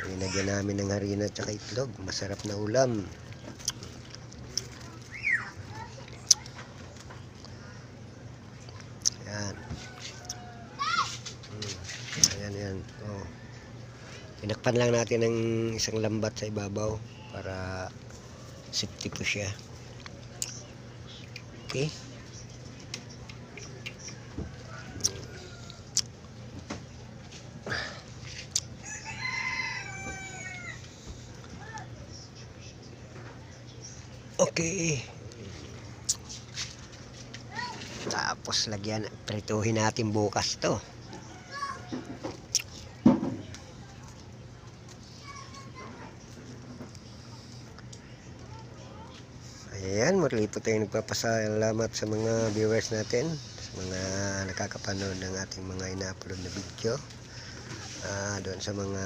Linagyan namin ng harina at saka itlog. Masarap na ulam. Ayan. Ayan, ayan. Oh. Tinakpan lang natin ng isang lambat sa ibabaw para safety po siya. Okay. Okay. Tapos lagyan, prituhin natin bukas to. Ayan, muli po tayo nagpapasalamat sa mga viewers natin, sa mga nakakapanood ng ating mga ina-upload na video. Doon sa mga